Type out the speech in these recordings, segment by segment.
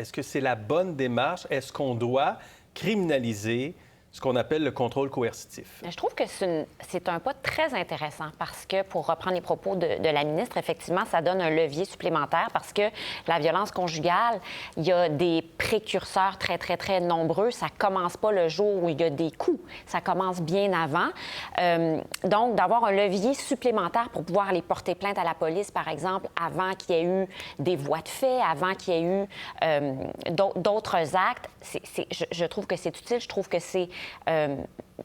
Est-ce que c'est la bonne démarche? Est-ce qu'on doit criminaliser ce qu'on appelle le contrôle coercitif? Je trouve que c'est un pas très intéressant parce que, pour reprendre les propos de la ministre, effectivement, ça donne un levier supplémentaire parce que la violence conjugale, il y a des précurseurs très, très, très nombreux. Ça commence pas le jour où il y a des coups. Ça commence bien avant. Donc, d'avoir un levier supplémentaire pour pouvoir aller porter plainte à la police, par exemple, avant qu'il y ait eu des voies de fait, avant qu'il y ait eu d'autres actes, je trouve que c'est utile. Je trouve que c'est...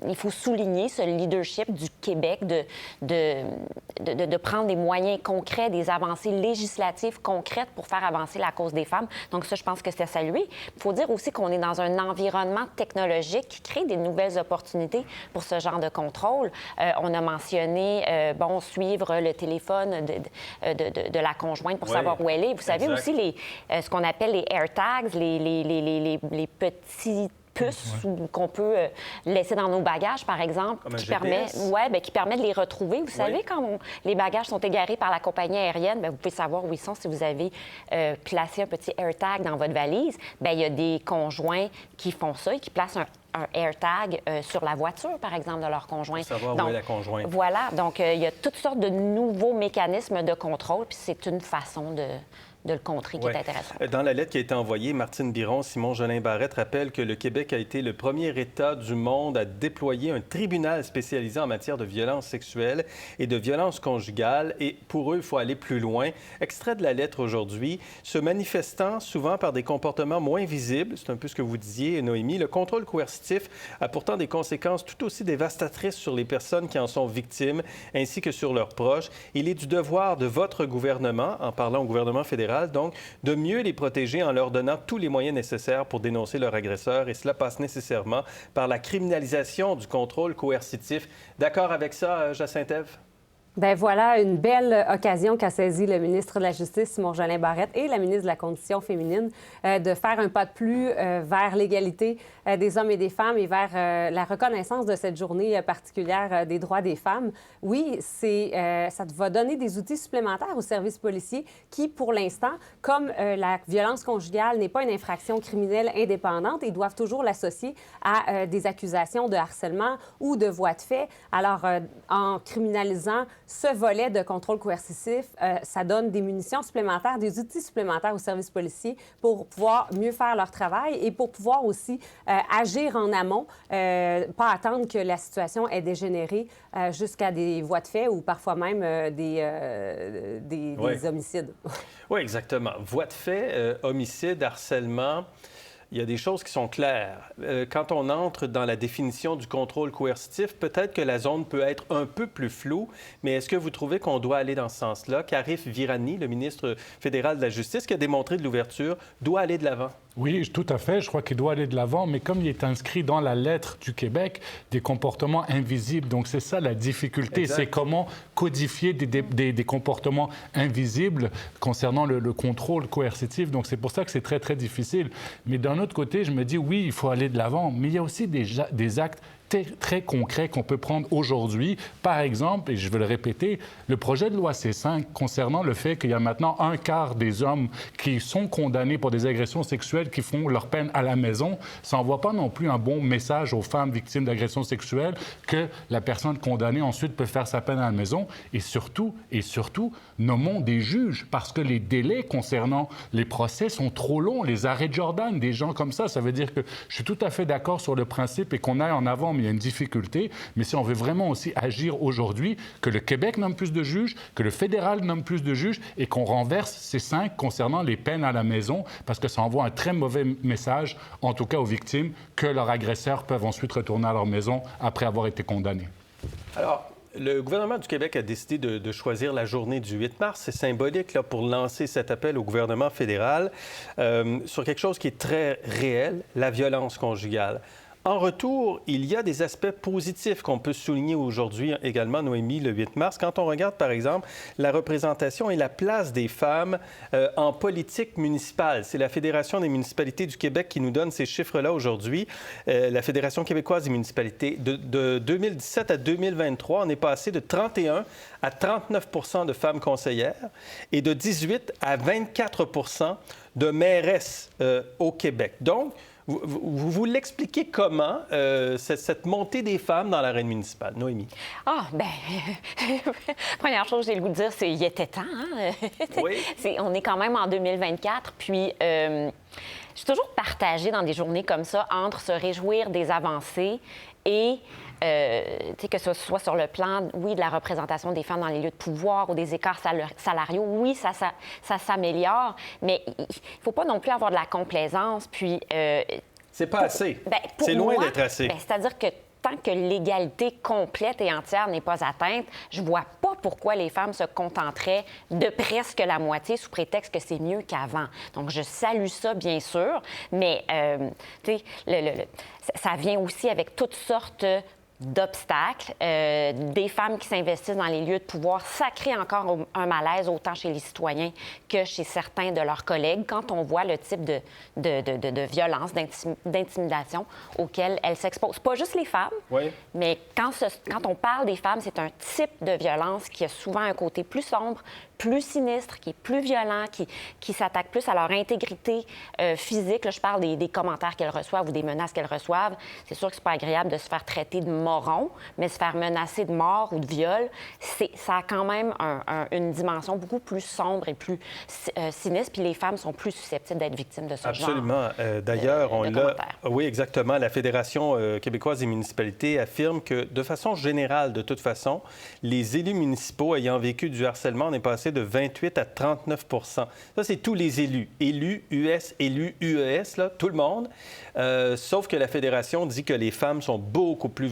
il faut souligner ce leadership du Québec de prendre des moyens concrets, des avancées législatives concrètes pour faire avancer la cause des femmes. Donc ça, je pense que c'est à saluer. Il faut dire aussi qu'on est dans un environnement technologique qui crée des nouvelles opportunités pour ce genre de contrôle. On a mentionné, suivre le téléphone de la conjointe pour savoir où elle est. Vous savez aussi ce qu'on appelle les AirTags, les petits puces qu'on peut laisser dans nos bagages, par exemple, qui permet de les retrouver. Vous savez, quand les bagages sont égarés par la compagnie aérienne, vous pouvez savoir où ils sont si vous avez placé un petit AirTag dans votre valise. Il y a des conjoints qui font ça et qui placent un AirTag sur la voiture, par exemple, de leur conjoint. Pour savoir où est la conjointe. Voilà. Donc, il y a toutes sortes de nouveaux mécanismes de contrôle, puis c'est une façon de le contrer qui est intéressant. Dans la lettre qui a été envoyée, Martine Biron, Simon Jolin Barrette rappelle que le Québec a été le premier État du monde à déployer un tribunal spécialisé en matière de violences sexuelles et de violences conjugales. Et pour eux, il faut aller plus loin. Extrait de la lettre aujourd'hui. Se manifestant souvent par des comportements moins visibles, c'est un peu ce que vous disiez, Noémie, le contrôle coercitif a pourtant des conséquences tout aussi dévastatrices sur les personnes qui en sont victimes, ainsi que sur leurs proches. Il est du devoir de votre gouvernement, en parlant au gouvernement fédéral, donc, de mieux les protéger en leur donnant tous les moyens nécessaires pour dénoncer leur agresseur. Et cela passe nécessairement par la criminalisation du contrôle coercitif. D'accord avec ça, Jacinthe Ève? Bien voilà une belle occasion qu'a saisi le ministre de la Justice, Simon Jolin Barrette, et la ministre de la Condition féminine de faire un pas de plus vers l'égalité des hommes et des femmes et vers la reconnaissance de cette journée particulière des droits des femmes. Oui, ça va donner des outils supplémentaires aux services policiers qui, pour l'instant, comme la violence conjugale n'est pas une infraction criminelle indépendante, ils doivent toujours l'associer à des accusations de harcèlement ou de voies de fait. Alors, en criminalisant ce volet de contrôle coercitif, ça donne des munitions supplémentaires, des outils supplémentaires aux services policiers pour pouvoir mieux faire leur travail et pour pouvoir aussi agir en amont, pas attendre que la situation ait dégénéré jusqu'à des voies de fait ou parfois même des homicides. Oui, exactement. Voies de fait, homicide, harcèlement. Il y a des choses qui sont claires. Quand on entre dans la définition du contrôle coercitif, peut-être que la zone peut être un peu plus floue, mais est-ce que vous trouvez qu'on doit aller dans ce sens-là? Karif Virani, le ministre fédéral de la Justice, qui a démontré de l'ouverture, doit aller de l'avant? Oui, tout à fait. Je crois qu'il doit aller de l'avant, mais comme il est inscrit dans la lettre du Québec, des comportements invisibles. Donc, c'est ça la difficulté. Exact. C'est comment codifier des comportements invisibles concernant le contrôle coercitif. Donc, c'est pour ça que c'est très, très difficile. Mais d'un autre côté, je me dis, oui, il faut aller de l'avant, mais il y a aussi des actes très concrets qu'on peut prendre aujourd'hui. Par exemple, et je vais le répéter, le projet de loi C5 concernant le fait qu'il y a maintenant un quart des hommes qui sont condamnés pour des agressions sexuelles qui font leur peine à la maison, ça n'envoie pas non plus un bon message aux femmes victimes d'agressions sexuelles que la personne condamnée ensuite peut faire sa peine à la maison. Et surtout, nommons des juges, parce que les délais concernant les procès sont trop longs. Les arrêts de Jordan, des gens comme ça veut dire que je suis tout à fait d'accord sur le principe et qu'on aille en avant, mais il y a une difficulté. Mais si on veut vraiment aussi agir aujourd'hui, que le Québec nomme plus de juges, que le fédéral nomme plus de juges et qu'on renverse ces 5 concernant les peines à la maison, parce que ça envoie un très mauvais message, en tout cas aux victimes, que leurs agresseurs peuvent ensuite retourner à leur maison après avoir été condamnés. Alors, le gouvernement du Québec a décidé de choisir la journée du 8 mars. C'est symbolique là, pour lancer cet appel au gouvernement fédéral sur quelque chose qui est très réel, la violence conjugale. En retour, il y a des aspects positifs qu'on peut souligner aujourd'hui également, Noémie, le 8 mars. Quand on regarde, par exemple, la représentation et la place des femmes en politique municipale. C'est la Fédération des municipalités du Québec qui nous donne ces chiffres-là aujourd'hui. La Fédération québécoise des municipalités. De 2017 à 2023, on est passé de 31 à 39 % de femmes conseillères et de 18 à 24 % de mairesses au Québec. Donc, vous l'expliquez comment, cette montée des femmes dans l'arène municipale? Noémie. Ah, bien, première chose que j'ai le goût de dire, c'est il était temps. Hein? Oui. On est quand même en 2024, puis je suis toujours partagée dans des journées comme ça entre se réjouir des avancées et que ce soit sur le plan, oui, de la représentation des femmes dans les lieux de pouvoir ou des écarts salariaux, oui, ça s'améliore, mais il ne faut pas non plus avoir de la complaisance. Puis, c'est pas assez. C'est loin d'être assez. C'est-à-dire que tant que l'égalité complète et entière n'est pas atteinte, je vois pas pourquoi les femmes se contenteraient de presque la moitié sous prétexte que c'est mieux qu'avant. Donc, je salue ça, bien sûr, mais tu sais, ça vient aussi avec toutes sortes d'obstacles, des femmes qui s'investissent dans les lieux de pouvoir. Ça crée encore un malaise autant chez les citoyens que chez certains de leurs collègues quand on voit le type de violence, d'intimidation auxquelles elles s'exposent. Pas juste les femmes, oui, mais quand on parle des femmes, c'est un type de violence qui a souvent un côté plus sombre, plus sinistre, qui est plus violent, qui s'attaque plus à leur intégrité physique. Là, je parle des commentaires qu'elles reçoivent ou des menaces qu'elles reçoivent. C'est sûr que c'est pas agréable de se faire traiter de moron, mais se faire menacer de mort ou de viol, ça a quand même une dimension beaucoup plus sombre et plus sinistre, puis les femmes sont plus susceptibles d'être victimes de ce Absolument. genre D'ailleurs, on l'a... commentaires. Oui, exactement. La Fédération québécoise des municipalités affirme que, de façon générale, de toute façon, les élus municipaux ayant vécu du harcèlement, on est passé de 28 à 39 % Ça, c'est tous les élus. Élus, US, élus, UES, là, tout le monde. Sauf que la Fédération dit que les femmes sont beaucoup plus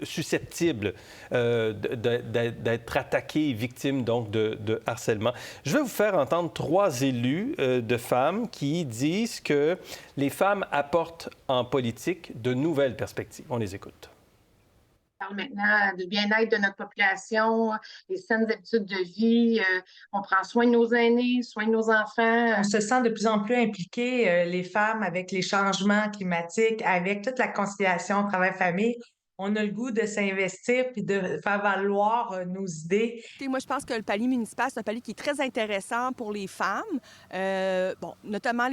susceptibles d'être attaquées et victimes donc de harcèlement. Je vais vous faire entendre 3 élus de femmes qui disent que les femmes apportent en politique de nouvelles perspectives. On les écoute. On parle maintenant du bien-être de notre population, des saines habitudes de vie. On prend soin de nos aînés, soin de nos enfants. On se sent de plus en plus impliquées, les femmes, avec les changements climatiques, avec toute la conciliation travail-famille. On a le goût de s'investir puis de faire valoir nos idées. Moi, je pense que le palier municipal, c'est un palier qui est très intéressant pour les femmes, notamment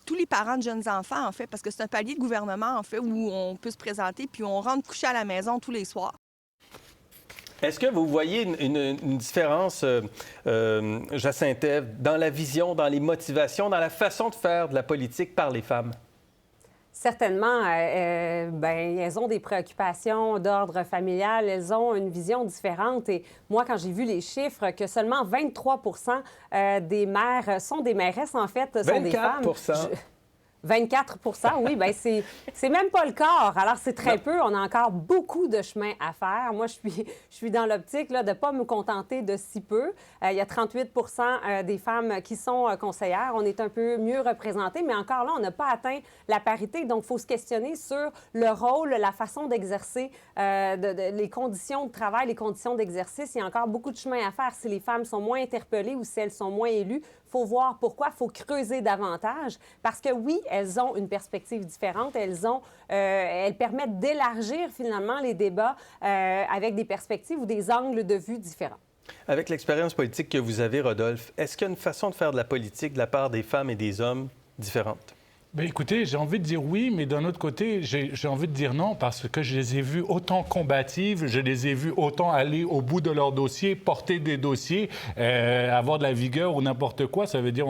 tous les parents de jeunes enfants, en fait, parce que c'est un palier de gouvernement, en fait, où on peut se présenter puis on rentre coucher à la maison tous les soirs. Est-ce que vous voyez une différence, Jacinthe Ève, dans la vision, dans les motivations, dans la façon de faire de la politique par les femmes? Certainement, elles ont des préoccupations d'ordre familial, elles ont une vision différente. Et moi, quand j'ai vu les chiffres, que seulement 23 % des mères sont des mairesses, en fait, sont des femmes. 24 oui, bien, c'est même pas le quart. Alors, c'est très peu. On a encore beaucoup de chemin à faire. Moi, je suis dans l'optique là, de ne pas me contenter de si peu. Il y a 38 % des femmes qui sont conseillères. On est un peu mieux représentés, mais encore là, on n'a pas atteint la parité. Donc, il faut se questionner sur le rôle, la façon d'exercer, les conditions de travail, les conditions d'exercice. Il y a encore beaucoup de chemin à faire. Si les femmes sont moins interpellées ou si elles sont moins élues, il faut voir pourquoi, il faut creuser davantage. Parce que oui, elles ont une perspective différente. Elles permettent d'élargir finalement les débats avec des perspectives ou des angles de vue différents. Avec l'expérience politique que vous avez, Rodolphe, est-ce qu'il y a une façon de faire de la politique de la part des femmes et des hommes différente? Bien, écoutez, j'ai envie de dire oui, mais d'un autre côté, j'ai envie de dire non parce que je les ai vues autant combatives, je les ai vues autant aller au bout de leur dossier, porter des dossiers, avoir de la vigueur ou n'importe quoi. Ça veut dire,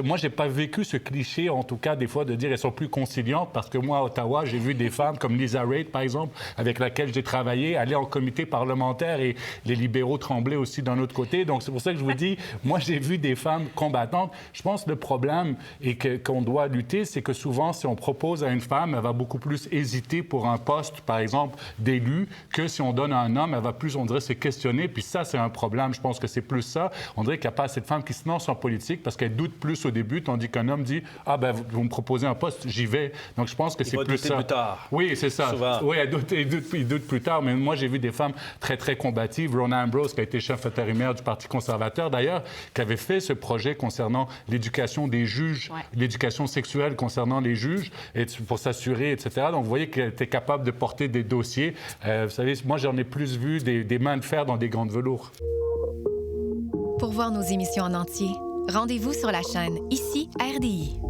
moi, j'ai pas vécu ce cliché, en tout cas, des fois, de dire elles sont plus conciliantes parce que moi, à Ottawa, j'ai vu des femmes comme Lisa Raitt, par exemple, avec laquelle j'ai travaillé, aller en comité parlementaire et les libéraux tremblaient aussi d'un autre côté. Donc, c'est pour ça que je vous dis, moi, j'ai vu des femmes combattantes. Je pense que le problème et qu'on doit lutter, c'est que que souvent, si on propose à une femme, elle va beaucoup plus hésiter pour un poste, par exemple, d'élu, que si on donne à un homme, elle va plus, on dirait, se questionner. Puis ça, c'est un problème. Je pense que c'est plus ça. On dirait qu'il n'y a pas assez de femmes qui se lancent en politique parce qu'elles doutent plus au début, tandis qu'un homme dit « Ah, ben, vous me proposez un poste, j'y vais. » Donc, je pense que c'est plus ça. Plus tard. Oui, c'est ça. Souvent. Oui, il doute plus tard. Mais moi, j'ai vu des femmes très, très combatives. Rona Ambrose, qui a été chef intérimaire du Parti conservateur, d'ailleurs, qui avait fait ce projet concernant l'éducation des juges, l'éducation sexuelle concernant les juges, et pour s'assurer, etc. Donc, vous voyez qu'elle était capable de porter des dossiers. Vous savez, moi, j'en ai plus vu des mains de fer dans des gants de velours. Pour voir nos émissions en entier, rendez-vous sur la chaîne Ici RDI.